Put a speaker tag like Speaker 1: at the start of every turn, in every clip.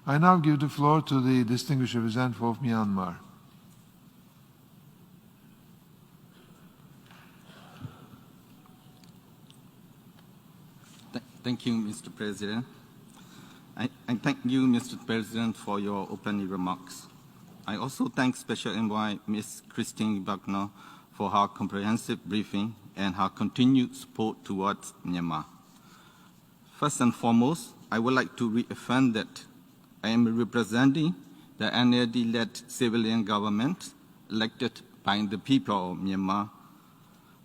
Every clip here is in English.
Speaker 1: I now give the floor to the distinguished representative of Myanmar.
Speaker 2: Thank you, Mr. President. I thank you, Mr. President, for your opening remarks. I also thank Special Envoy Ms. Christine Buckner for her comprehensive briefing and her continued support towards Myanmar. First and foremost, I would like to reaffirm that I am representing the NLD-led civilian government elected by the people of Myanmar.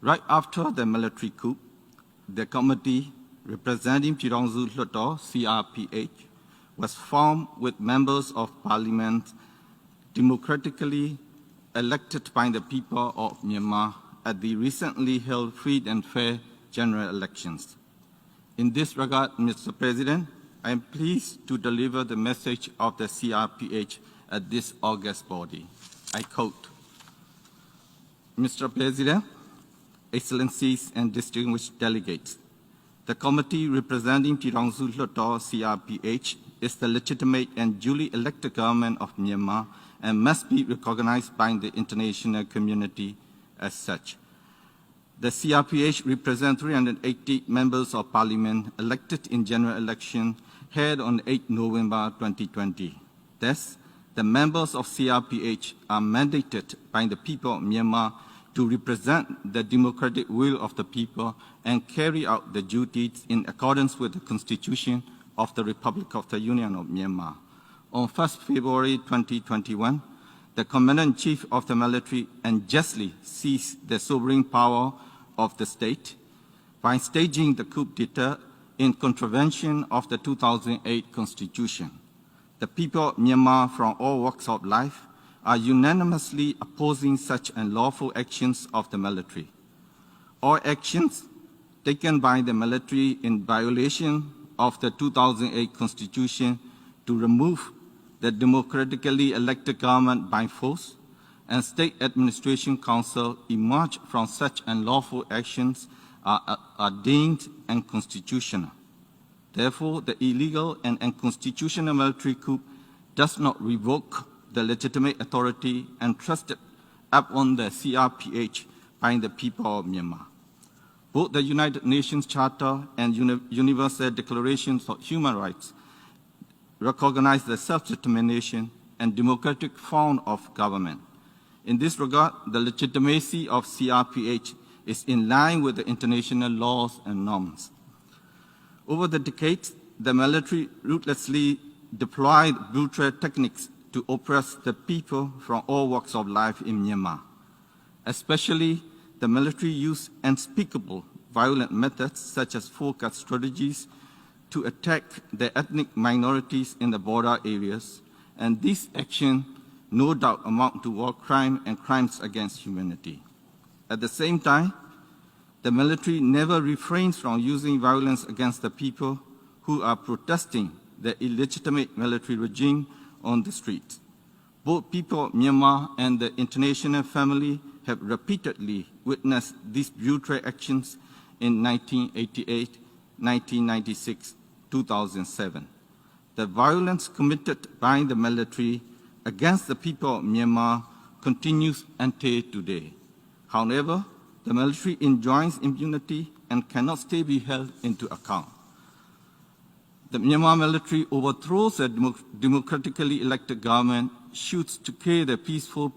Speaker 2: Right after the military coup, the committee representing Kyaw Moe Tun, CRPH, was formed with members of parliament democratically elected by the people of Myanmar at the recently held free and fair general elections. In this regard, Mr. President, I am pleased to deliver the message of the CRPH at this august body. I quote, Mr. President, Excellencies and distinguished delegates, the committee representing Kyaw Moe Tun, CRPH, is the legitimate and duly elected government of Myanmar and must be recognized by the international community as such. The CRPH represents 380 members of parliament elected in general election held on 8 November 2020. Thus, the members of CRPH are mandated by the people of Myanmar to represent the democratic will of the people and carry out the duties in accordance with the Constitution of the Republic of the Union of Myanmar. On 1st February 2021, the Commander-in-Chief of the military unjustly seized the sovereign power of the state by staging the coup d'etat in contravention of the 2008 Constitution. The people of Myanmar from all walks of life are unanimously opposing such unlawful actions of the military. All actions taken by the military in violation of the 2008 Constitution to remove the democratically elected government by force and State Administration Council emerge from such unlawful actions are deemed unconstitutional. Therefore, the illegal and unconstitutional military coup does not revoke the legitimate authority entrusted upon the CRPH by the people of Myanmar. Both the United Nations Charter and Universal Declarations of Human Rights recognize the self-determination and democratic form of government. In this regard, the legitimacy of CRPH is in line with the international laws and norms. Over the decades, the military ruthlessly deployed brutal techniques to oppress the people from all walks of life in Myanmar. Especially, the military used unspeakable violent methods such as forecast strategies to attack the ethnic minorities in the border areas, and this action no doubt amount to war crime and crimes against humanity. At the same time, the military never refrains from using violence against the people who are protesting the illegitimate military regime on the streets. Both people of Myanmar and the international family have repeatedly witnessed these brutal actions in 1988, 1996, 2007. The violence committed by the military against the people of Myanmar continues until today. However, the military enjoys impunity and cannot still be held into account. The Myanmar military overthrows a democratically elected government, shoots to kill the peaceful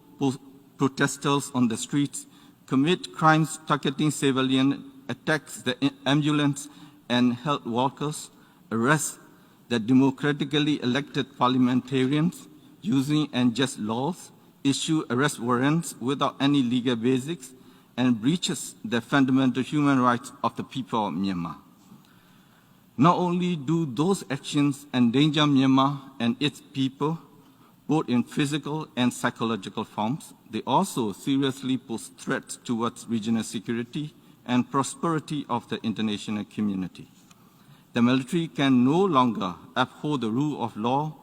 Speaker 2: protesters on the streets, commit crimes targeting civilians, attacks the ambulance and health workers, arrests the democratically elected parliamentarians using unjust laws, issue arrest warrants without any legal basis, and breaches the fundamental human rights of the people of Myanmar. Not only do those actions endanger Myanmar and its people, both in physical and psychological forms, they also seriously pose threats towards regional security and prosperity of the international community. The military can no longer uphold the rule of law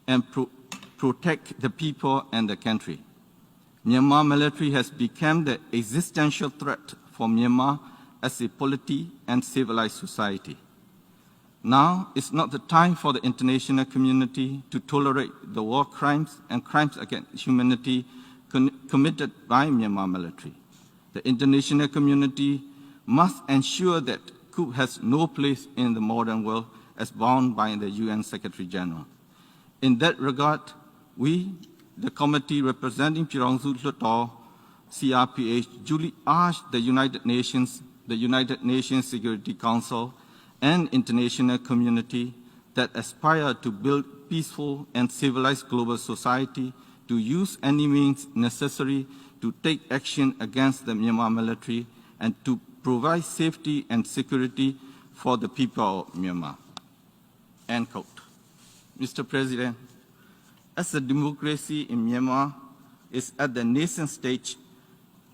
Speaker 2: and protect the people and the country. Myanmar military has become the existential threat for Myanmar as a polity and civilized society. Now is not the time for the international community to tolerate the war crimes and crimes against humanity committed by Myanmar military. The international community must ensure that coup has no place in the modern world as bound by the UN Secretary General. In that regard, we, the committee representing Chirongsu Hluttaw, CRPH, duly urge the United Nations Security Council, and international community that aspire to build peaceful and civilized global society to use any means necessary to take action against the Myanmar military and to provide safety and security for the people of Myanmar. End quote. Mr. President, as the democracy in Myanmar is at the nascent stage,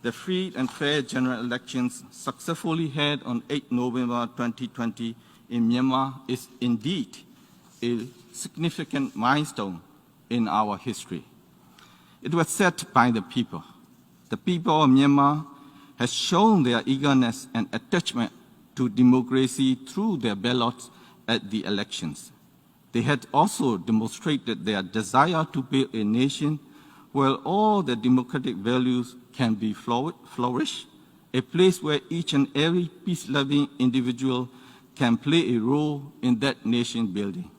Speaker 2: the free and fair general elections successfully held on 8 November 2020 in Myanmar is indeed a significant milestone in our history. It was set by the people. The people of Myanmar has shown their eagerness and attachment to democracy through their ballots at the elections. They had also demonstrated their desire to build a nation where all the democratic values can be flourish, a place where each and every peace-loving individual can play a role in that nation building.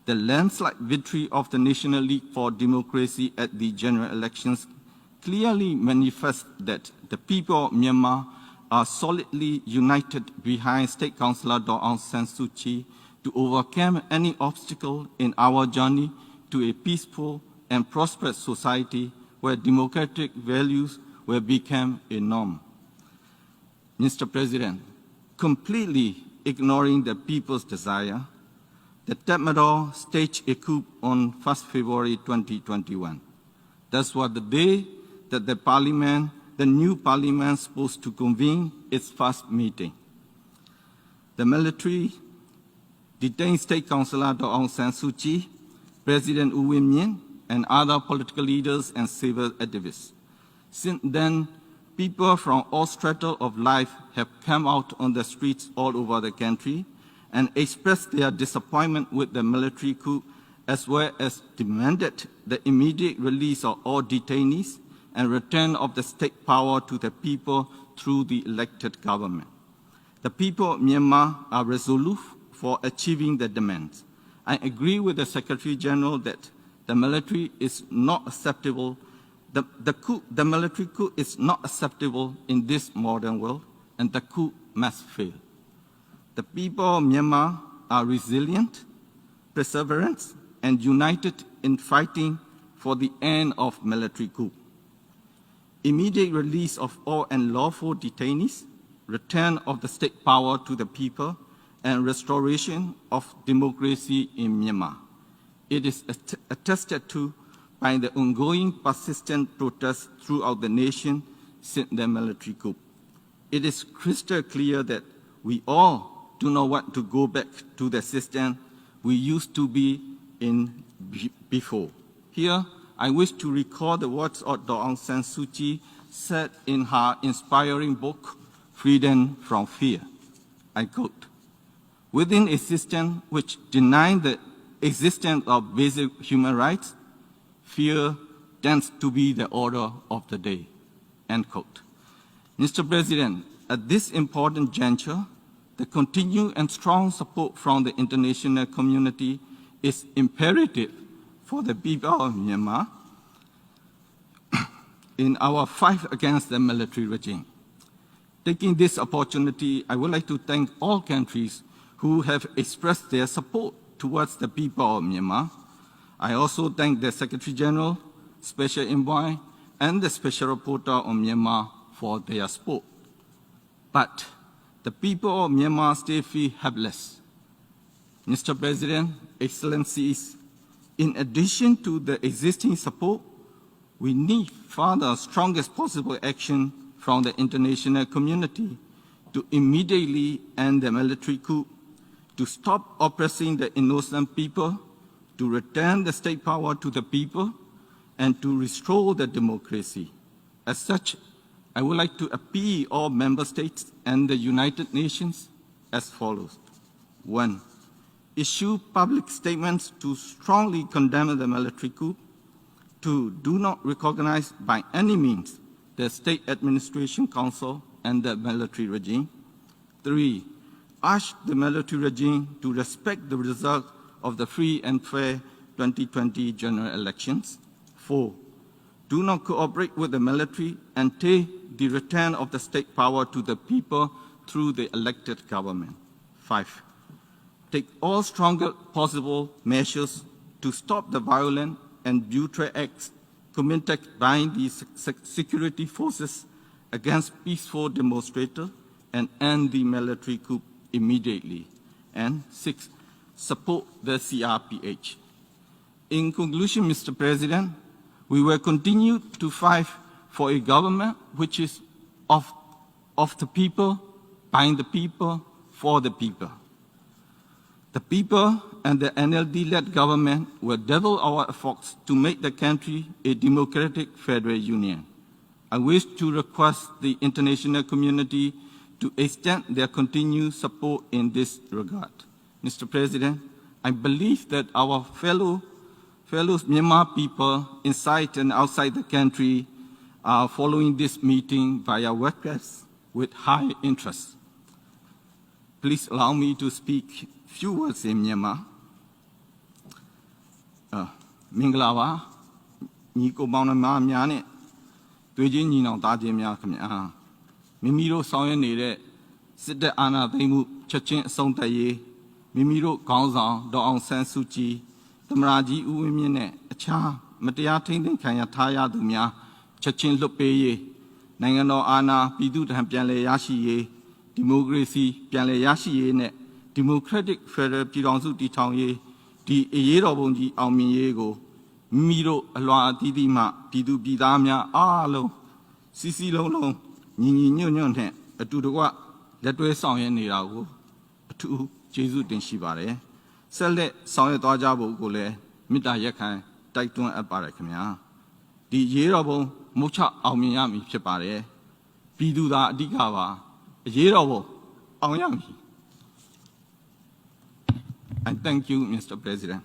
Speaker 2: The landslide victory of the National League for Democracy at the general elections clearly manifests that the people of Myanmar are solidly united behind State Councillor Daw Aung San Suu Kyi to overcome any obstacle in our journey to a peaceful and prosperous society where democratic values will become a norm. Mr. President, completely ignoring the people's desire, the Tatmadaw staged a coup on 1st February 2021. That was the day that the new parliament supposed to convene its first meeting. The military detained State Councillor Daw Aung San Suu Kyi, President U Win Myint, and other political leaders and civil activists. Since then, people from all strata of life have come out on the streets all over the country and expressed their disappointment with the military coup, as well as demanded the immediate release of all detainees and return of the state power to the people through the elected government. The people of Myanmar are resolute for achieving the demands. I agree with the Secretary General that the military is not acceptable. The military coup is not acceptable in this modern world, and the coup must fail. The people of Myanmar are resilient, perseverant, and united in fighting for the end of military coup. Immediate release of all unlawful detainees, return of the state power to the people, and restoration of democracy in Myanmar. It is attested to by the ongoing persistent protests throughout the nation since the military coup. It is crystal clear that we all do not want to go back to the system we used to be in before. Here, I wish to recall the words of Daw Aung San Suu Kyi said in her inspiring book, Freedom from Fear. I quote, "Within a system which denies the existence of basic human rights, fear tends to be the order of the day." End quote. Mr. President, at this important juncture, the continued and strong support from the international community is imperative for the people of Myanmar in our fight against the military regime. Taking this opportunity, I would like to thank all countries who have expressed their support towards the people of Myanmar. I also thank the Secretary General, Special Envoy, and the Special Reporter on Myanmar for their support. But the people of Myanmar still feel helpless. Mr. President, Excellencies, in addition to the existing support, we need further strongest possible action from the international community to immediately end the military coup, to stop oppressing the innocent people, to return the state power to the people, and to restore the democracy. As such, I would like to appeal all member states and the United Nations as follows. 1. issue public statements to strongly condemn the military coup. 2. Do not recognize by any means the State Administration Council and the military regime. 3. Urge the military regime to respect the result of the free and fair 2020 general elections. 4. Do not cooperate with the military and take the return of the state power to the people through the elected government. 5. Take all stronger possible measures to stop the violent and brutal acts committed by the security forces against peaceful demonstrators and end the military coup immediately. And 6. Support the CRPH. In conclusion, Mr. President, we will continue to fight for a government which is of the people, by the people, for the people. The people and the NLD-led government will double our efforts to make the country a democratic federal union. I wish to request the international community to extend their continued support in this regard. Mr. President, I believe that our fellow Myanmar people inside and outside the country are following this meeting via webcast with high interest. Please allow me to speak few words in Myanmar. Minglawa, Niko Baunama Miane, Tuijin of Dajimia Kamia, Mimiro Sayan Nere, Sida Anna Demu, Chachin Sontaye, Mimiro Gonzan, Do Aung San Suu Kyi, Tamraji Uwimine, Cha, Matiatin Kanyataya Dumia, Chachin Lopeye, Nangano Anna, Pidu Tampiale Yashi, Democracy, Piale Yashi, Democratic Federal Piranzu di Tangye, di Yerobonji Almiego, Miro Alwa Didima, Pidu Bidamia, Alo, Sisi Lolo, Nini Nyon, a Tudua, that way song in Nirago, to Jesu Denshibare, Sele Song Dajabo Gole, Mita Yakan, Taitun Aparakamia, di Yerobo, Mocha Almiami Chepare, Pidu da Digava, Yerobo, Aoyami. And thank you, Mr. President.